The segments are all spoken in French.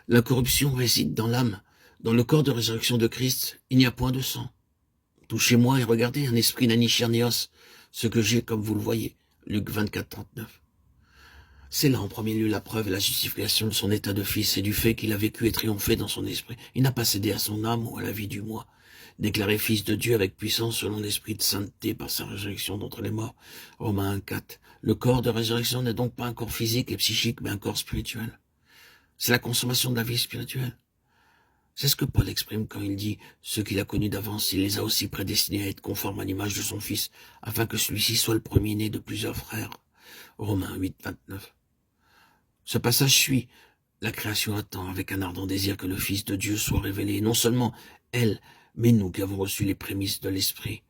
La corruption réside dans l'âme. Dans le corps de résurrection de Christ, il n'y a point de sang. Touchez-moi et regardez, un esprit n'a ni chair ni os, ce que j'ai comme vous le voyez. Luc 24, 39. C'est là en premier lieu la preuve et la justification de son état de fils et du fait qu'il a vécu et triomphé dans son esprit. Il n'a pas cédé à son âme ou à la vie du moi. Déclaré fils de Dieu avec puissance selon l'esprit de sainteté par sa résurrection d'entre les morts. Romains 1, 4. Le corps de résurrection n'est donc pas un corps physique et psychique, mais un corps spirituel. C'est la consommation de la vie spirituelle. C'est ce que Paul exprime quand il dit « Ceux qu'il a connus d'avance, il les a aussi prédestinés à être conformes à l'image de son Fils, afin que celui-ci soit le premier-né de plusieurs frères. » Romains 8, 29. Ce passage suit. La création attend avec un ardent désir que le Fils de Dieu soit révélé. Non seulement elle, mais nous qui avons reçu les prémices de l'Esprit.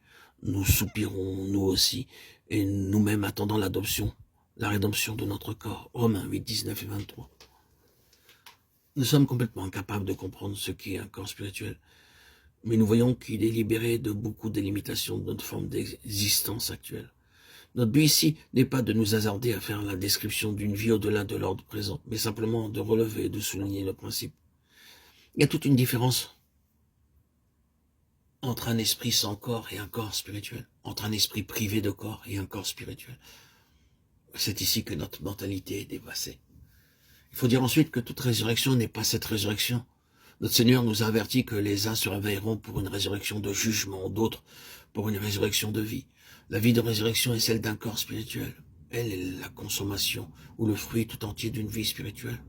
Nous soupirons, nous aussi, et nous-mêmes attendons l'adoption, la rédemption de notre corps. Romains 8, 19 et 23. Nous sommes complètement incapables de comprendre ce qu'est un corps spirituel, mais nous voyons qu'il est libéré de beaucoup des limitations de notre forme d'existence actuelle. Notre but ici n'est pas de nous hasarder à faire la description d'une vie au-delà de l'ordre présent, mais simplement de relever et de souligner le principe. Il y a toute une différence entre un esprit sans corps et un corps spirituel, entre un esprit privé de corps et un corps spirituel. C'est ici que notre mentalité est dépassée. Il faut dire ensuite que toute résurrection n'est pas cette résurrection. Notre Seigneur nous a averti que les uns se réveilleront pour une résurrection de jugement, d'autres pour une résurrection de vie. La vie de résurrection est celle d'un corps spirituel. Elle est la consommation ou le fruit tout entier d'une vie spirituelle.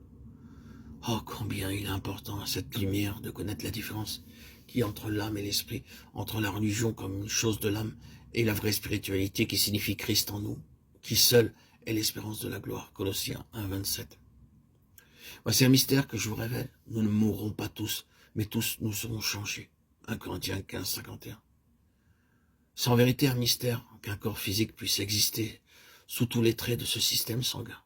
Oh, combien il est important à cette lumière de connaître la différence qu'il y a entre l'âme et l'esprit, entre la religion comme une chose de l'âme et la vraie spiritualité qui signifie Christ en nous, qui seul est l'espérance de la gloire. Colossiens 1, 27. Voici un mystère que je vous révèle. Nous ne mourrons pas tous, mais tous nous serons changés. 1 Corinthiens 15, 51. C'est en vérité un mystère qu'un corps physique puisse exister sous tous les traits de ce système sanguin.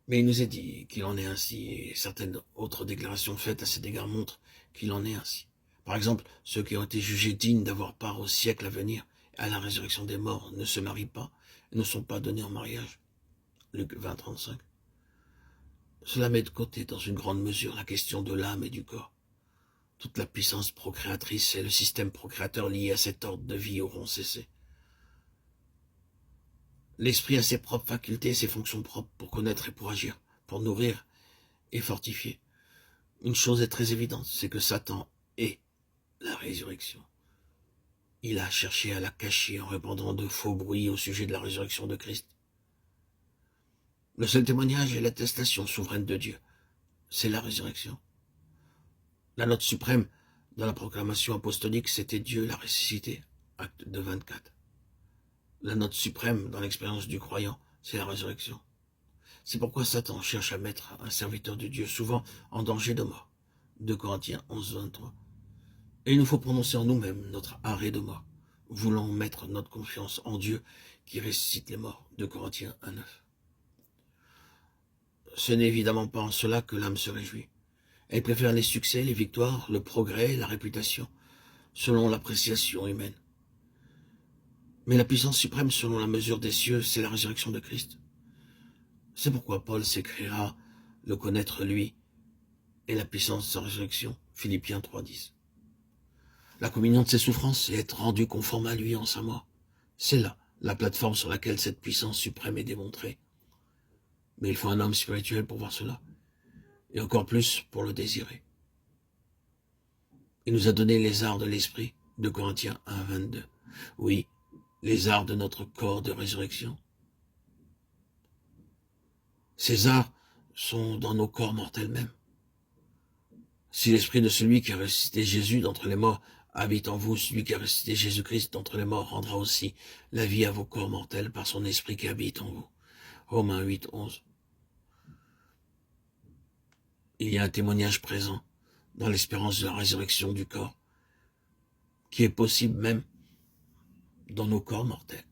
Mais il nous est dit qu'il en est ainsi, et certaines autres déclarations faites à cet égard montrent qu'il en est ainsi. Par exemple, ceux qui ont été jugés dignes d'avoir part au siècle à venir et à la résurrection des morts ne se marient pas et ne sont pas donnés en mariage. Luc 20, 35. Cela met de côté dans une grande mesure la question de l'âme et du corps. Toute la puissance procréatrice et le système procréateur lié à cet ordre de vie auront cessé. L'esprit a ses propres facultés et ses fonctions propres pour connaître et pour agir, pour nourrir et fortifier. Une chose est très évidente, c'est que Satan est la résurrection. Il a cherché à la cacher en répandant de faux bruits au sujet de la résurrection de Christ. Le seul témoignage est l'attestation souveraine de Dieu. C'est la résurrection. La note suprême dans la proclamation apostolique, c'était Dieu l'a ressuscité. Acte 2, 24. La note suprême dans l'expérience du croyant, c'est la résurrection. C'est pourquoi Satan cherche à mettre un serviteur de Dieu souvent en danger de mort. 2 Corinthiens 11, 23. Et il nous faut prononcer en nous-mêmes notre arrêt de mort. Voulons mettre notre confiance en Dieu qui ressuscite les morts. 2 Corinthiens 1, 9. Ce n'est évidemment pas en cela que l'âme se réjouit. Elle préfère les succès, les victoires, le progrès, la réputation, selon l'appréciation humaine. Mais la puissance suprême selon la mesure des cieux, c'est la résurrection de Christ. C'est pourquoi Paul s'écrira « le connaître lui » et la puissance de sa résurrection, Philippiens 3, 10. La communion de ses souffrances et être rendu conforme à lui en sa mort. C'est là la plateforme sur laquelle cette puissance suprême est démontrée. Mais il faut un homme spirituel pour voir cela, et encore plus pour le désirer. Il nous a donné les arts de l'esprit, 2 Corinthiens 1, 22. Oui, les arts de notre corps de résurrection. Ces arts sont dans nos corps mortels mêmes. Si l'esprit de celui qui a ressuscité Jésus d'entre les morts habite en vous, celui qui a ressuscité Jésus-Christ d'entre les morts rendra aussi la vie à vos corps mortels par son esprit qui habite en vous. Romains 8, 11. Il y a un témoignage présent dans l'espérance de la résurrection du corps, qui est possible même dans nos corps mortels.